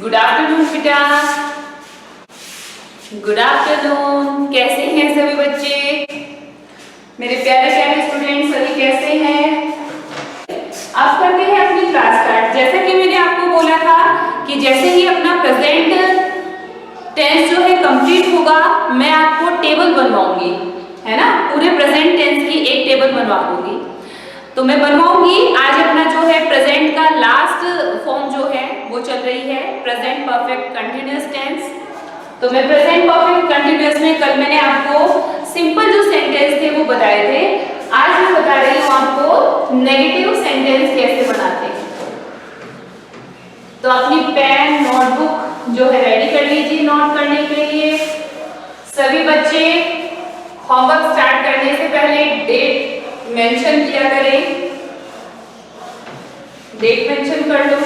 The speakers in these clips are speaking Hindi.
गुड आफ्टरनून बेटा। Good afternoon. कैसे हैं सभी बच्चे? मेरे प्यारे प्यारे स्टूडेंट सभी कैसे हैं? अब करते हैं अपनी क्लास स्टार्ट। जैसा कि मैंने आपको बोला था कि जैसे ही अपना प्रेजेंट टेंस जो है कंप्लीट होगा, मैं आपको टेबल बनवाऊंगी, है ना। पूरे प्रेजेंट टेंस की एक टेबल बनवा दूंगी। तो मैं बनवाऊंगी। आज अपना जो है प्रेजेंट का लास्ट फॉर्म जो है वो चल रही है प्रेजेंट परफेक्ट कंटिन्यूअस टेंस। तो मैं प्रेजेंट परफेक्ट कंटिन्यूअस में कल मैंने आपको सिंपल जो सेंटेंस थे वो बताए थे। आज मैं बता रही हूँ आपको नेगेटिव सेंटेंस कैसे बनाते हैं। तो अपनी पेन नोटबुक जो है रेडी कर लीजिए नोट करने के लिए। सभी बच्चे होमवर्क स्टार्ट करने से पहले डेट मेंशन किया करें। डेट मेंशन कर लो।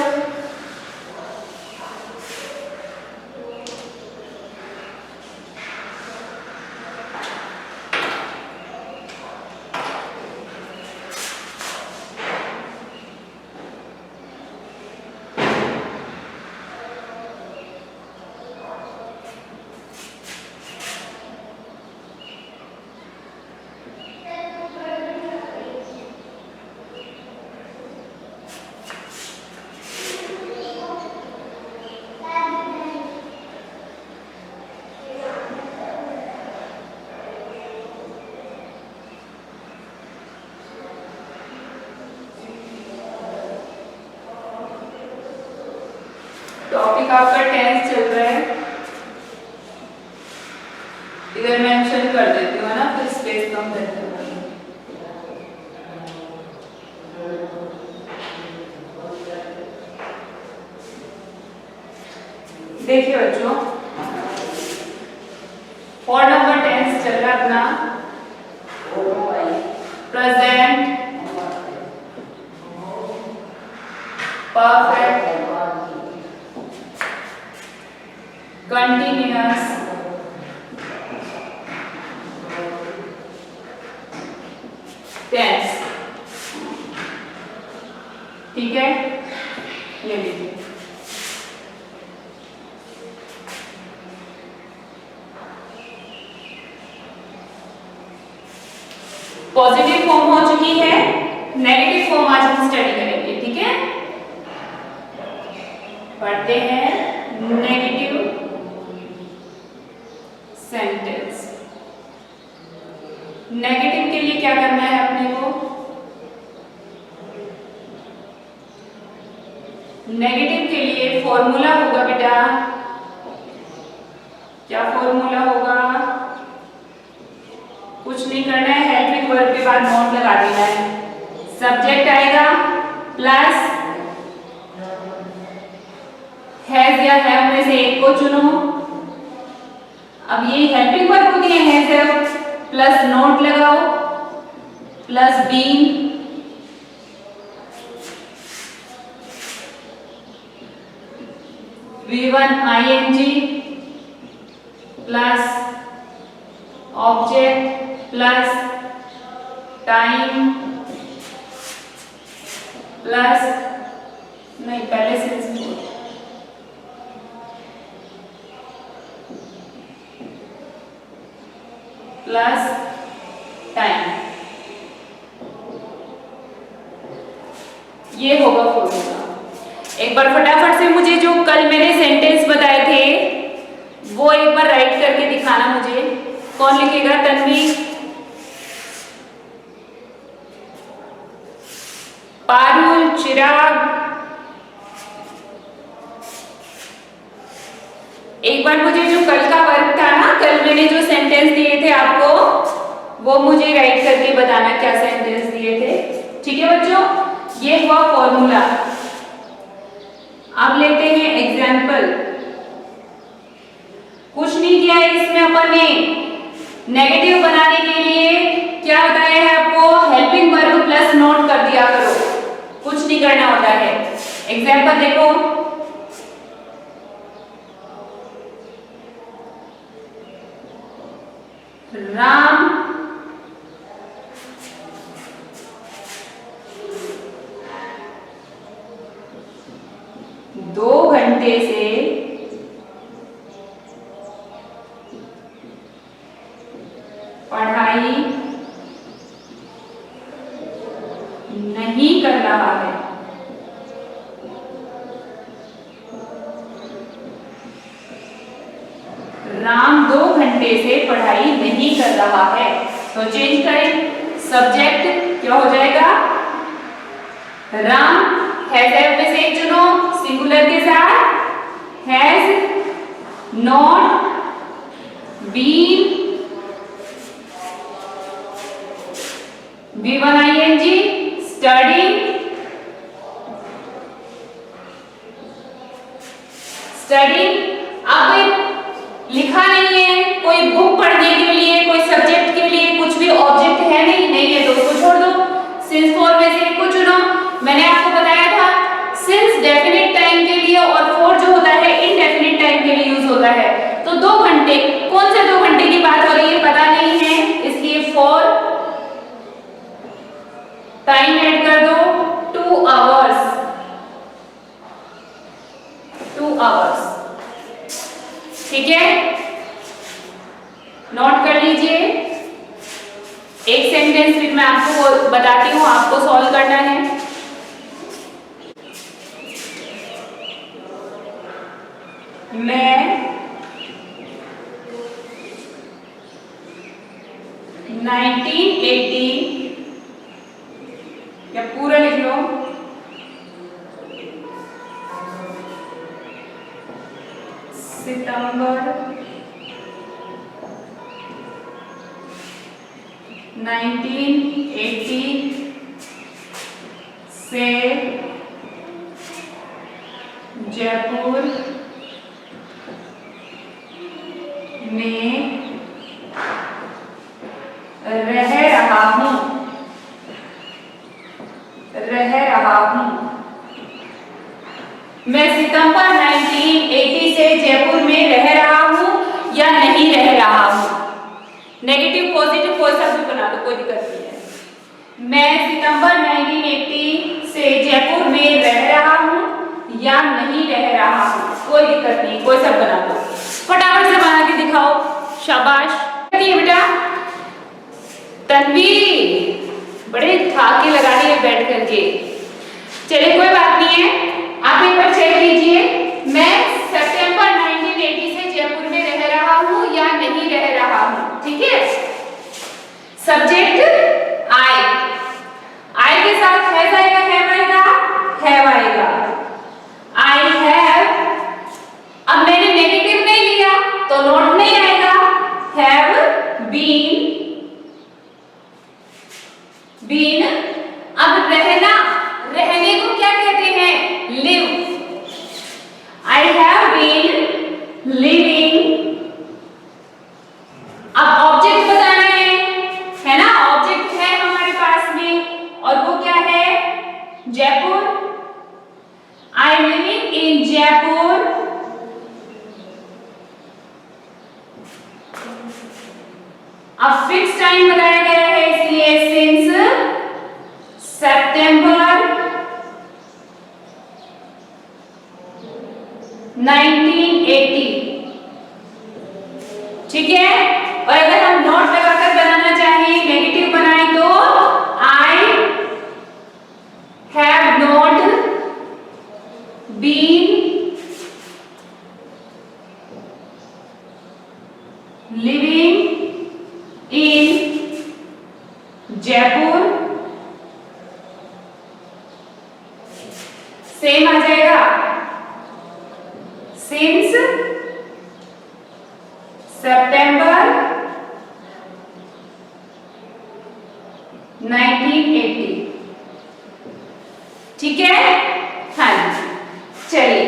टॉपिक आपका टेंस चल रहा है, इधर मेंशन कर देती हूँ ना, फिर स्पेस कम रहता है। देखिए बच्चों, 4 नंबर टेंस चल रहा है अपना प्रेजेंट परफेक्ट कंटिन्यूअस टेंस। ठीक है, ये लीजिए। पॉजिटिव फॉर्म हो चुकी है, नेगेटिव फॉर्म आज हम स्टडी करेंगे। ठीक है, पढ़ते हैं नेगेटिव सेंटेंस। नेगेटिव के लिए क्या करना है अपने को? नेगेटिव के लिए फॉर्मूला होगा बेटा। क्या फॉर्मूला होगा? कुछ नहीं करना है, हेल्पिंग वर्ब के बाद नोट लगा देना है। सब्जेक्ट आएगा प्लस हैज या हैव में से एक को चुनो। अब ये हेल्पिंग वर्ब होती है हैज हैव, प्लस नोट लगाओ plus being, V1 ing plus object plus time plus नहीं, पहले से प्लस टाइम, ये होगा फॉर्मूला। एक बार फटाफट से मुझे जो कल मैंने सेंटेंस बताए थे वो एक बार राइट करके दिखाना मुझे। कौन लिखेगा? तन्वी। पारुल, चिराग। एक बार मुझे जो कल का वर्क था ना, कल मैंने जो सेंटेंस दिए थे आपको, वो मुझे राइट करके बताना क्या सेंटेंस दिए थे। ठीक है बच्चों, ये हुआ फॉर्मूला। अब लेते हैं एग्जाम्पल। कुछ नहीं किया है इसमें अपन ने। नेगेटिव बनाने के लिए क्या बताया है आपको? हेल्पिंग वर्ब प्लस नोट कर दिया करो, कुछ नहीं करना होता है। एग्जाम्पल देखो, राम घंटे से पढ़ाई नहीं कर रहा है। राम 2 घंटे से पढ़ाई नहीं कर रहा है। तो चेंज करें, सब्जेक्ट क्या हो जाएगा? राम, हैज हैव में से एक चुनो सिंगुलर के साथ, has not been B1 ing study अब लिखा नहीं है, कोई बुक पढ़ने के लिए, कोई सब्जेक्ट के लिए कुछ भी ऑब्जेक्ट है नहीं है तो उसको छोड़ दो। सिंस 4 में से एक को चुनो। मैंने आपको बताया था सिंस डेफिनिट टाइम के लिए और फॉर जो होता है इनडेफिनिट टाइम के लिए यूज होता है। तो 2 घंटे, कौन से 2 घंटे की बात हो रही है पता नहीं है, इसलिए फॉर टाइम ऐड कर दो 2 आवर्स, 2 आवर्स। ठीक है, नोट कर लीजिए। एक सेंटेंस फिर मैं आपको बताती हूँ, आपको सॉल्व करना है। मैं 1980 या पूरा लिख लो, सितंबर 1980 से जयपुर में रह रहा हूं। मैं सितंबर 1980 से जयपुर में रह रहा हूं या नहीं रह रहा हूं। नेगेटिव पॉजिटिव कोई सा भी बना दो, कोई दिक्कत नहीं है। मैं सितंबर 1980 से जयपुर में रह रहा हूं या नहीं रह रहा हूं, कोई दिक्कत नहीं, कोई सा बना दो। फटाफट से बना के दिखाओ, शाबाश बेटा। तन्वी बड़े थाके लगा रही है बैठ करके। चलिए कोई बात नहीं है, आप एक बार चेक कीजिए। मैं सितंबर 1980 से जयपुर में रह रहा हूं या नहीं रह रहा हूं। ठीक है, सब्जेक्ट आई के साथ हैव आएगा, हैव आएगा। आई हैव, अब मैंने नेगेटिव नहीं लिया तो नॉट नहीं आएगा। हैव बीन, अब रहने को क्या कहते हैं? Live. I have been living. अब ऑब्जेक्ट बताना है ना, ऑब्जेक्ट है हमारे पास में और वो क्या है? Jaipur. I am living in Jaipur. अब फिक्स टाइम बताया गया है इसलिए सिंस सितंबर 1980। ठीक है, और अगर हम नोट लगाकर बनाना चाहें, नेगेटिव बनाएं तो I have not been living in Jaipur. Same आ जाएगा सिंस सितंबर 1980। ठीक है, हाँ चलिए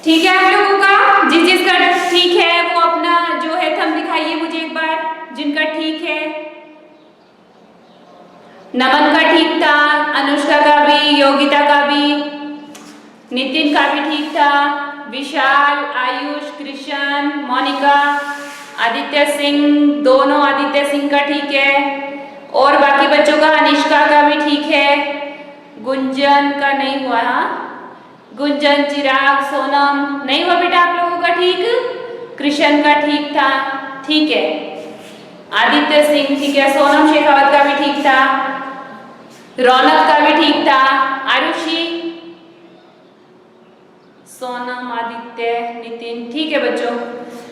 ठीक है। आप लोगों का जिसका ठीक है वो अपना जो है थंब दिखाइए मुझे एक बार, जिनका ठीक है। नमन का ठीक था, अनुष्का का भी, योगिता का भी, नितिन का भी ठीक था, विशाल, आयुष, कृष्ण, मोनिका, आदित्य सिंह, दोनों आदित्य सिंह का ठीक है। और बाकी बच्चों का, अनिष्का का भी ठीक है, गुंजन का नहीं हुआ। हाँ गुंजन, चिराग, सोनम, नहीं हुआ बेटा आप लोगों का ठीक? कृष्ण का ठीक था, ठीक है। आदित्य सिंह ठीक है, सोनम शेखावत का भी ठीक था, रौनक का भी ठीक था, आरुषि, सोनम, आदित्य, नितिन, ठीक है बच्चों।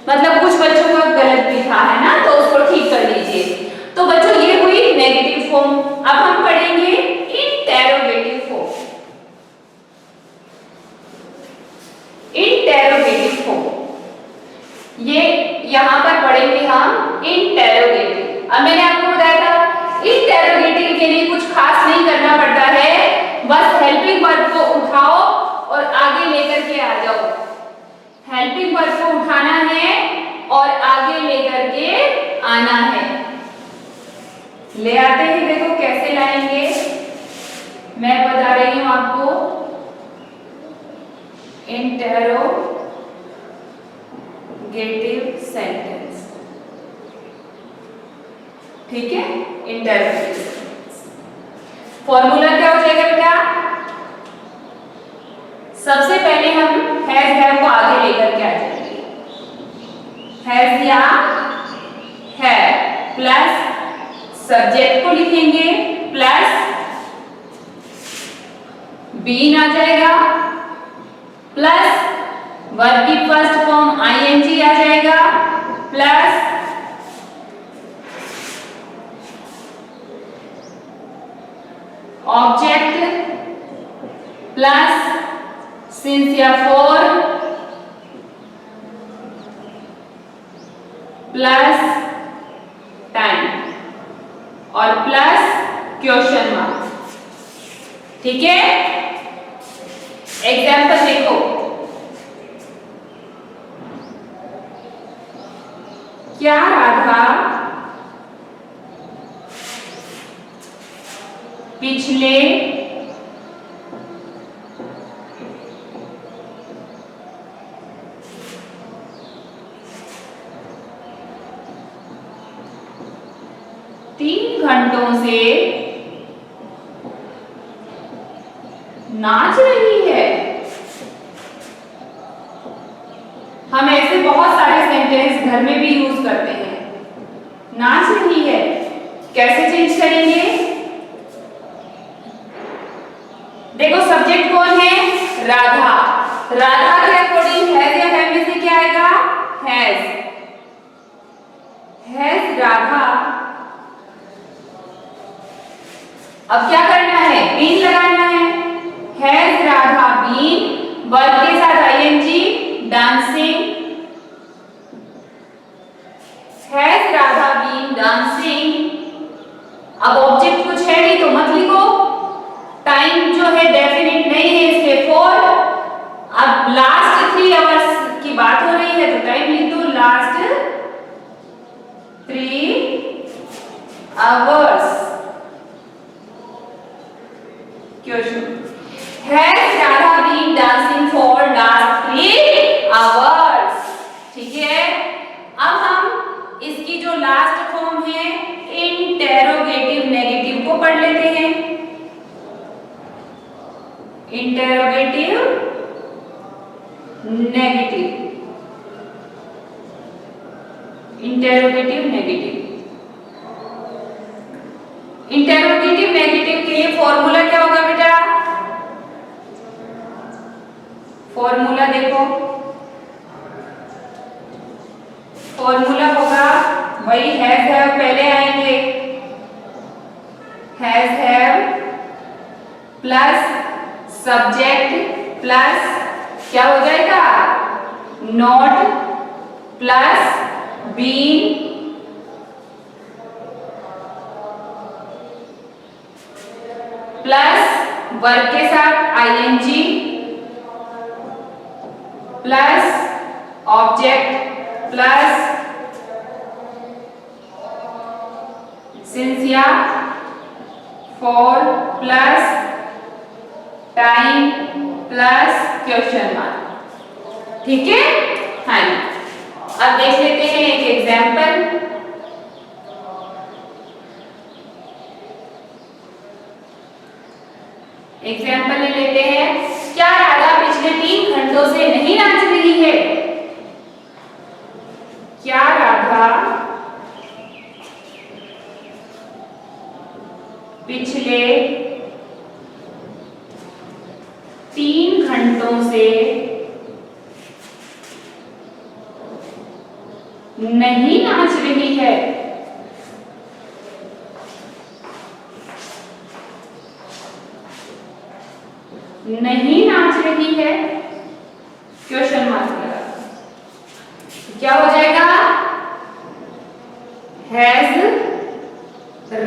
मतलब कुछ बच्चों का गलत भी था, है ना, तो उसको ठीक कर लीजिए। तो बच्चों ये हुई नेगेटिव फॉर्म। अब हम पढ़ेंगे इंटेरोगेटिव फॉर्म। इंटेरोगेटिव फॉर्म ये यहां पर पढ़ेंगे हम इंटेरोगेटिव। अब मैंने आपको बताया था इंटेरोगेटिव के लिए कुछ खास नहीं करना पड़ता है, बस हेल्पिंग वर्ब को उठाओ और आगे लेकर के आ जाओ। हेल्पिंग वर्ब को उठाना है और आगे लेकर के आना है। ले आते हैं, देखो कैसे लाएंगे, मैं बता रही हूं आपको। इंटेरोगेटिव सेंटेंस, ठीक है। इंटेरोगेटिव सेंटेंस फॉर्मूला क्या हो जाएगा बेटा? सबसे पहले हम हैज हैव को आगे लेकर के आ जाएंगे। हैज या है प्लस सब्जेक्ट को लिखेंगे प्लस बीन आ जाएगा प्लस वर्ब की फर्स्ट फॉर्म आईएनजी आ जाएगा प्लस ऑब्जेक्ट प्लस सिंस या फॉर प्लस टाइम और प्लस क्वेश्चन मार्क, ठीक है। एग्जाम्पल देखो, क्या राधा पिछले 3 घंटों से नाच रही है? हम ऐसे बहुत सारे सेंटेंस घर में भी यूज करते हैं। नाच रही है कैसे चेंज करेंगे? देखो सब्जेक्ट कौन है? राधा। राधा के अकॉर्डिंग हैज या है में से क्या आएगा? हैज। हैज राधा। अब क्या करना है? बीन लगाना है। हैज राधा बीन, वर्ब के साथ I N G, dancing. Has Radha been dancing. अब ऑब्जेक्ट कुछ है नहीं तो मत लिखो। टाइम जो है डेफिनेट नहीं है इसलिए फॉर। अब लास्ट 3 आवर्स की बात हो रही है तो टाइम लिख दो last 3 hours. Question, has Radha been dancing for last 3 hours, ठीक है। अब हम इसकी जो लास्ट फॉर्म है इंटेरोगेटिव नेगेटिव को पढ़ लेते हैं। Interrogative negative, interrogative negative. Interrogative negative के लिए फॉर्मूला क्या होगा बेटा? फॉर्मूला देखो, फॉर्मूला होगा वही हैज हैव पहले आएंगे। Has have plus subject plus क्या हो जाएगा? Not plus been plus verb के साथ ING plus object plus since या for plus time plus question mark, ठीक है। हाँ जी, अब देख लेते हैं एक एग्जाम्पल। एग्जाम्पल ले लेते हैं, क्या राधा पिछले घंटों से नहीं नाच रही है? क्या राधा पिछले 3 घंटों से नहीं नाच रही है? नहीं नाच रही है, क्वेश्चन मार्क लगा। क्या हो जाएगा? Has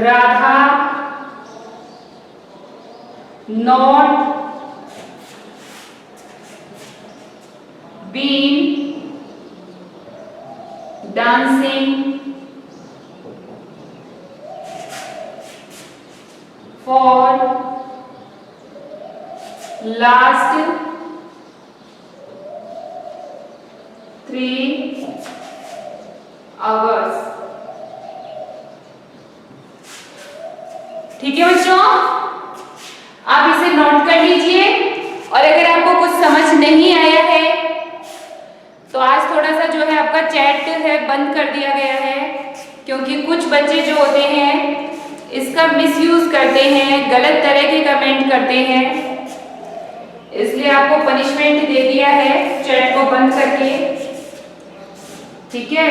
Radha not been dancing for last 3 hours। ठीक है बच्चों, आप इसे नोट कर लीजिए। और अगर आपको कुछ समझ नहीं आया है तो आज थोड़ा सा जो है आपका चैट है बंद कर दिया गया है, क्योंकि कुछ बच्चे जो होते हैं इसका मिसयूज करते हैं, गलत तरह के कमेंट करते हैं, इसलिए आपको पनिशमेंट दे दिया है चैट को बंद करके। ठीक है,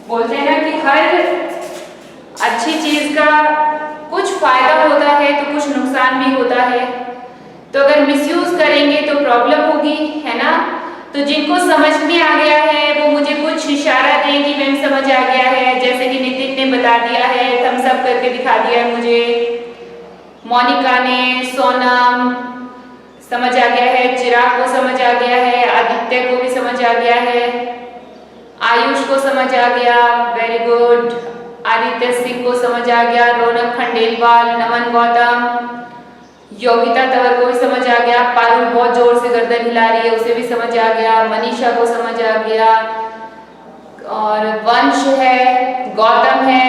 बोलते हैं ना कि हर अच्छी चीज का कुछ फायदा होता है तो कुछ नुकसान भी होता है, तो अगर मिसयूज करेंगे तो प्रॉब्लम होगी, है ना। तो जिनको समझ में आ गया है वो मुझे कुछ इशारा दें कि मैम समझ आ गया है। जैसे कि नितिन ने बता दिया है, थम्स अप करके दिखा दिया है मुझे, मोनिका ने, सोनम समझ आ गया है, चिराग को समझ आ गया है, आदित्य को भी समझ आ गया है, आयुष को समझ आ गया, वेरी गुड, आदित्य सिंह को समझ आ गया, रौनक खंडेलवाल, नमन गौतम, योगिता तंवर को भी समझ आ गया, पारुल बहुत जोर से गर्दन हिला रही है उसे भी समझ आ गया, मनीषा को समझ आ गया, और वंश है, गौतम है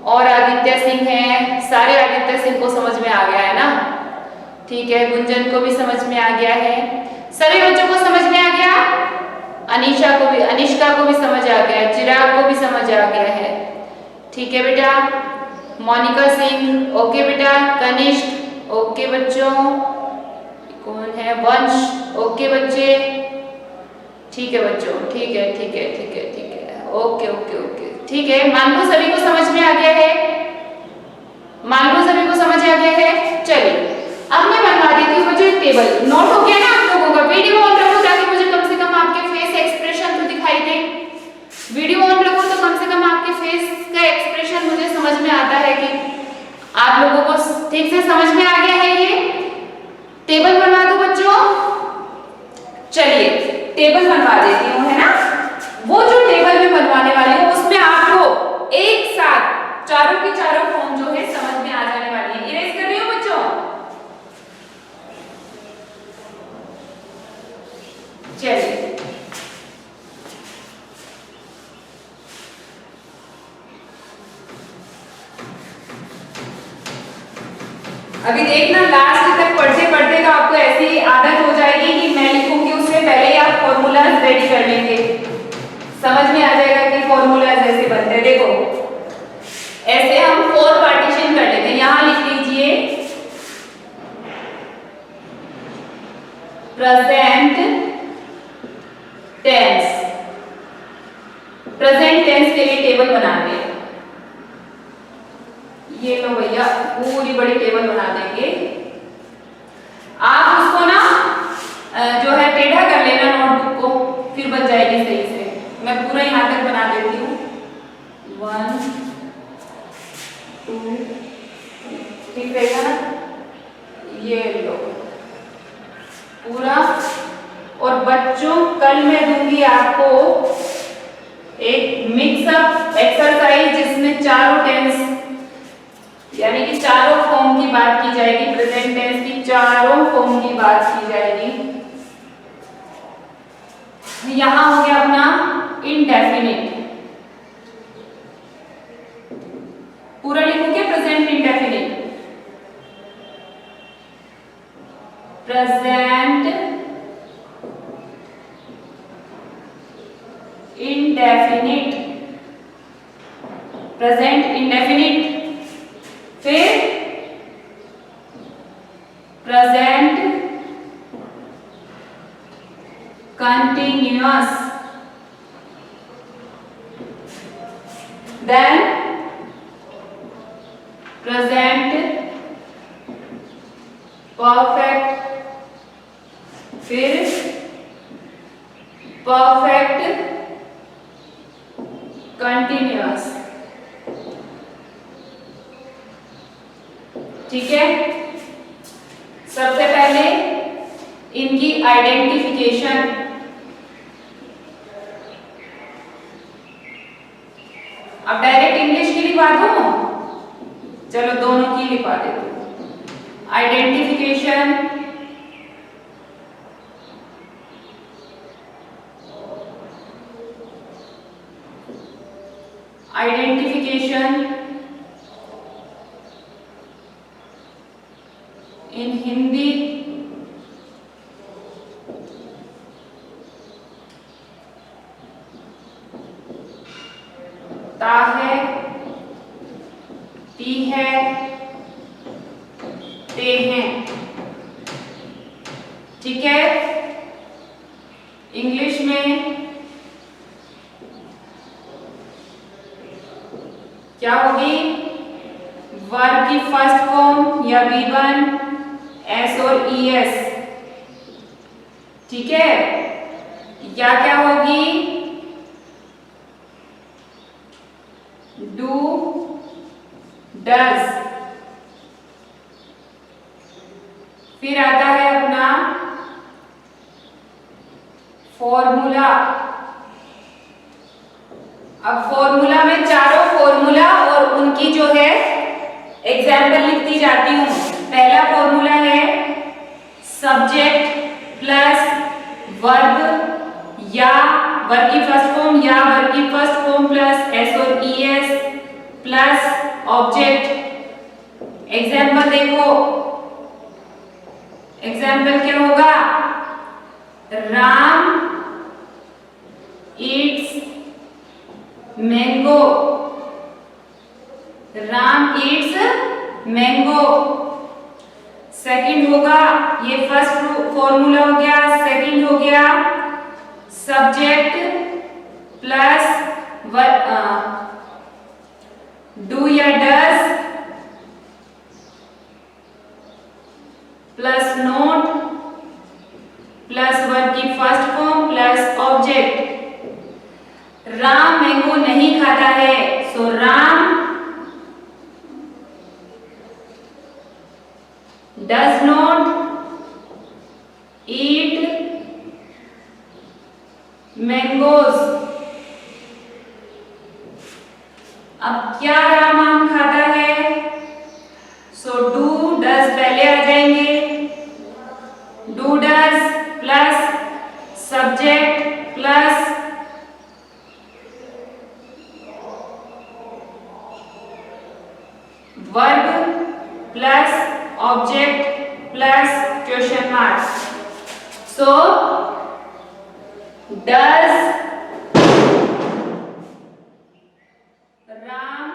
और आदित्य सिंह है, सारे आदित्य सिंह को समझ में आ गया है ना। ठीक है, गुंजन को भी समझ में आ गया है, सभी बच्चों को समझ में आ गया, अनिशा को भी, अनिष्का को भी समझ आ गया, चिराग को भी समझ आ गया है। ठीक है बेटा, मोनिका सिंह ओके बेटा, कनिष्क ओके बच्चों, कौन है, वंश ओके बच्चे, ठीक है बच्चों, ठीक है ठीक है ठीक है ठीक है, ओके ओके ओके, ठीक है। मान लो सभी को समझ में आ गया है, मान लो सभी को समझ आ गया है। चलिए अब मैं बनवा देती हूँ बच्चों एक टेबल। नोट हो गया ना आप लोगों का? वीडियो ऑन रखो ताकि मुझे कम से कम आपके फेस एक्सप्रेशन तो दिखाई दे। वीडियो ऑन रखो तो कम से कम आपके फेस का एक्सप्रेशन मुझे समझ में आता है कि आप लोगों को ठीक से समझ में आ गया है। ये टेबल बनवा दो बच्चों। चलिए टेबल बनवा देती हूँ, है ना। वो जो टेबल में बनवाने वाली हूँ उसमें आपको एक साथ चारों की चारों फॉर्म जो है समझ में आ जाने वाली है। इरेज कर रही हूँ बच्चों। चलिए अभी देखना, लास्ट तक पढ़ते पढ़ते तो आपको ऐसी आदत हो जाएगी कि मैं लिखूंगी उससे पहले ही आप फॉर्मूलाज रेडी कर लेंगे, समझ में आ जाएगा कि फॉर्मूलाज ऐसे बनते हैं। देखो ऐसे हम 4 पार्टीशन कर लेते हैं। यहां लिख लीजिए प्रेजेंट टेंस। प्रेजेंट टेंस के लिए टेबल बनाते हैं। ये लो भैया, पूरी बड़ी टेबल बना देंगे। आप उसको ना जो है टेढ़ा कर लेना नोटबुक को, फिर बन जाएगी सही से। मैं पूरा यहां तक बना देती हूँ। 1 2 ठीक रहेगा ना? ये लो पूरा। और बच्चों कल मैं दूंगी आपको एक मिक्सअप एक्सरसाइज जिसमें चारों टेंस यानी कि चारों फॉर्म की बात की जाएगी। प्रेजेंट टेंस की चारों फॉर्म की बात की जाएगी। यहां हो गया अपना इंडेफिनिट, पूरा लिखोगे present indefinite. Present indefinite, present indefinite, फिर present continuous, then present perfect, फिर परफेक्ट कंटिन्यूअस। ठीक है, सबसे पहले इनकी आइडेंटिफिकेशन। अब डायरेक्ट इंग्लिश की लिखवा दूं, चलो दोनों की लिखवा देती हूं। आइडेंटिफिकेशन, आइडेंटिफिकेशन इन हिंदी ता है, ती है, ते हैं। ठीक है, इंग्लिश में क्या होगी? वर्ब की फर्स्ट फॉर्म या V1 S और ES। ठीक है, या क्या होगी? Do, does. फिर आता है अपना फॉर्मूला। अब फॉर्मूला में चारों फॉर्मूला और उनकी जो है एग्जाम्पल लिखती जाती हूं। पहला फॉर्मूला है सब्जेक्ट प्लस वर्ब या वर्ब की फर्स्ट फॉर्म या वर्ब की फर्स्ट फॉर्म प्लस S और ES प्लस ऑब्जेक्ट। एग्जाम्पल देखो, एग्जाम्पल क्या होगा? Ram eats mango, Ram eats mango. Second होगा, ये फर्स्ट फॉर्मूला हो गया। सेकंड हो गया सब्जेक्ट प्लस डू या does plus not plus verb की first form plus object. Ram mango नहीं खाता है, so Ram does not eat mangoes. अब क्या राम आम खाता है? सो डू डज पहले आ जाएंगे। Do does plus subject plus verb plus object plus question mark. So does Ram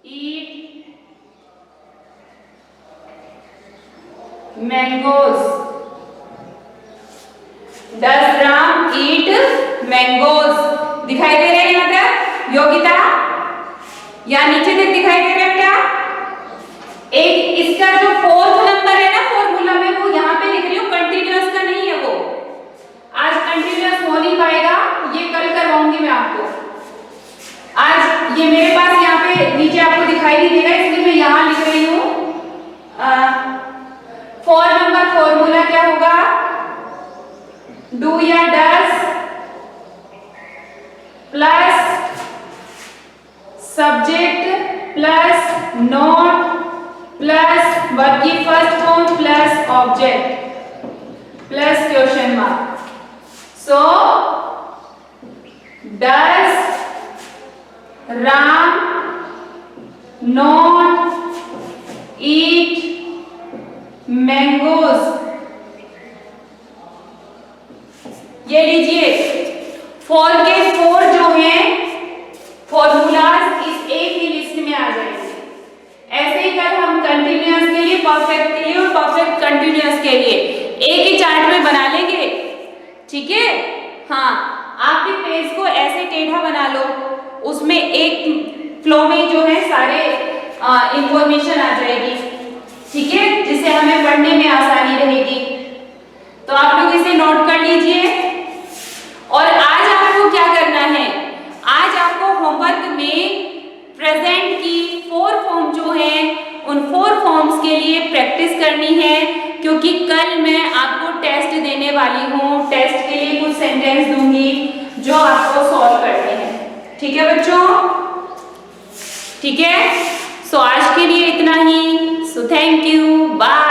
eat mangoes? Does Ram eat mangoes? दिखाई दे रहे हैं यहाँ तक योगिता? या नीचे तक दिखाई दे रहा है बेटा? एक इसका जो फोर्थ नंबर है ना फॉर्मूला में, वो यहाँ पे लिख रही हूँ, कंटिन्यूअस का नहीं है वो। आज कंटिन्यूअस हो नहीं पाएगा, ये कल करवाऊंगी मैं आपको। आज ये मेरे पास यहाँ पे नीचे आपको दिखाई नहीं देगा, इसलिए मैं यहाँ लिख रही हूँ। 4 नंबर फॉर्मूला क्या होगा? डू या does plus subject plus not plus verb की first form plus object plus question mark. So does Ram not eat mangoes? ये लीजिए फोर के फोर जो हैं फॉर्मूलाज इस एक ही लिस्ट में आ जाएंगे। ऐसे ही कल हम कंटिन्यूअस के लिए, परफेक्ट के लिए और परफेक्ट कंटिन्यूअस के लिए एक ही चार्ट में बना लेंगे, ठीक है। हाँ, आप भी पेज को ऐसे टेढ़ा बना लो, उसमें एक फ्लो में जो है सारे इंफॉर्मेशन आ जाएगी, ठीक है, जिससे हमें पढ़ने में आसानी रहेगी। तो आप लोग इसे नोट कर लीजिए। और आज आपको क्या करना है, आज आपको होमवर्क में प्रेजेंट की 4 फॉर्म जो है उन 4 फॉर्म्स के लिए प्रैक्टिस करनी है, क्योंकि कल मैं आपको टेस्ट देने वाली हूँ। टेस्ट के लिए कुछ सेंटेंस दूंगी जो आपको सॉल्व करने हैं, ठीक है बच्चों, ठीक है। सो आज के लिए इतना ही। So thank you, bye.